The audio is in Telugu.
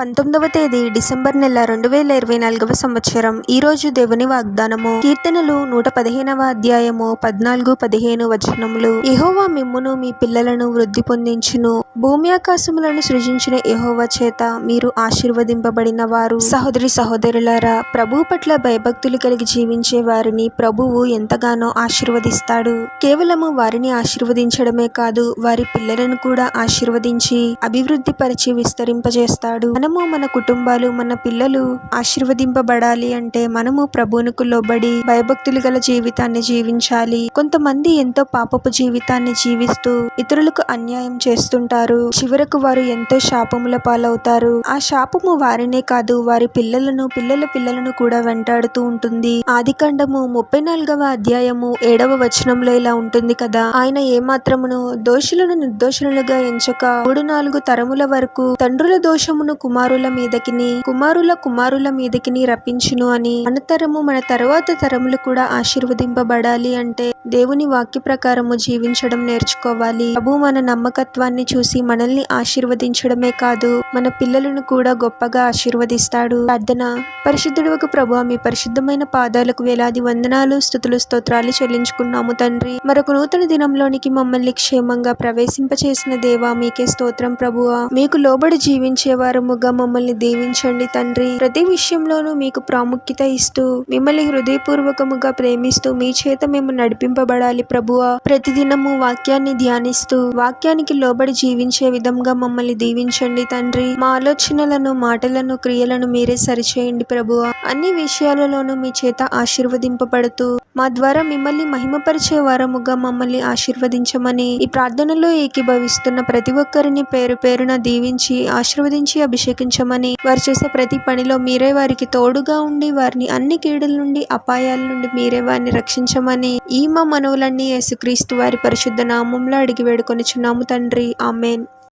19వ తేదీ డిసెంబర్ నెల 2024వ సంవత్సరం. ఈ రోజు దేవుని వాగ్దానము. కీర్తనలు 115వ అధ్యాయము 14-15 వచనములు. యెహోవా మిమ్మును మీ పిల్లలను వృద్ధి పొందించును. భూమి ఆకాశములను సృజించిన యెహోవా చేత మీరు ఆశీర్వదింపబడిన వారు. సహోదరి సహోదరులారా, ప్రభువు పట్ల భయభక్తులు కలిగి జీవించే వారిని ప్రభువు ఎంతగానో ఆశీర్వదిస్తాడు. కేవలము వారిని ఆశీర్వదించడమే కాదు, వారి పిల్లలను కూడా ఆశీర్వదించి అభివృద్ధి పరిచి విస్తరింపజేస్తాడు. మనము, మన కుటుంబాలు, మన పిల్లలు ఆశీర్వదింపబడాలి అంటే మనము ప్రభువునకు లోబడి భయభక్తులు గల జీవితాన్ని జీవించాలి. కొంతమంది ఎంతో పాపపు జీవితాన్ని జీవిస్తూ ఇతరులకు అన్యాయం చేస్తుంటారు. చివరకు వారు ఎంతో శాపముల పాలవుతారు. ఆ శాపము వారినే కాదు, వారి పిల్లలను, పిల్లల పిల్లలను కూడా వెంటాడుతూ ఉంటుంది. ఆదికాండము 34వ అధ్యాయము 7వ వచనంలో ఇలా ఉంటుంది కదా, ఆయన ఏమాత్రమును దోషులను నిర్దోషులుగా ఎంచక 3-4 తరముల వరకు తండ్రుల దోషమును కుమారుల మీదకిని, కుమారుల కుమారుల మీదకిని రప్పించును అని. మన తరువాత తరములు కూడా ఆశీర్వదింపబడాలి అంటే దేవుని వాక్య ప్రకారము జీవించడం నేర్చుకోవాలి. ప్రభు మన నమ్మకత్వాన్ని చూసి మనల్ని ఆశీర్వదించడమే కాదు, మన పిల్లలను కూడా గొప్పగా ఆశీర్వదిస్తాడు. ప్రార్థన. పరిశుద్ధుడవకు ప్రభువా, మీ పరిశుద్ధమైన పాదాలకు వేలాది వందనాలు, స్తుతులు, స్తోత్రాలు చెల్లించుకున్నాము తండ్రి. మరొక నూతన దినంలోనికి మమ్మల్ని క్షేమంగా ప్రవేశింపచేసిన దేవా, మీకే స్తోత్రం ప్రభువా. మీకు లోబడి జీవించే వారముగా మమ్మల్ని దీవించండి తండ్రి. ప్రతి విషయంలోనూ మీకు ప్రాముఖ్యత ఇస్తూ, మిమ్మల్ని హృదయపూర్వకముగా ప్రేమిస్తూ మీ చేత మేము నడిపింపబడాలి ప్రభువా. ప్రతిదినము వాక్యాన్ని ధ్యానిస్తూ వాక్యానికి లోబడి జీవించే విధంగా మమ్మల్ని దీవించండి తండ్రి. మా ఆలోచనలను, మాటలను, క్రియలను మీరే సరిచేయండి ప్రభువా. అన్ని విషయాలలోనూ మీ చేత ఆశీర్వదింపబడుతూ మా ద్వారా మిమ్మల్ని మహిమపరిచే వారముగా మమ్మల్ని ఆశీర్వదించమని ఈ ప్రార్థనలో ఏకీభవిస్తున్న ప్రతి ఒక్కరిని పేరు పేరున దీవించి ఆశీర్వదించి అభిషేకించమని, వారు చేసే ప్రతి పనిలో మీరే వారికి తోడుగా ఉండి వారిని అన్ని కీడుల నుండి, అపాయాల నుండి మీరే వారిని రక్షించమని ఈ మా మనవులన్నీ యేసుక్రీస్తు వారి పరిశుద్ధ నామంలో అడిగి వేడుకొనిచున్నాము తండ్రి. ఆమేన్.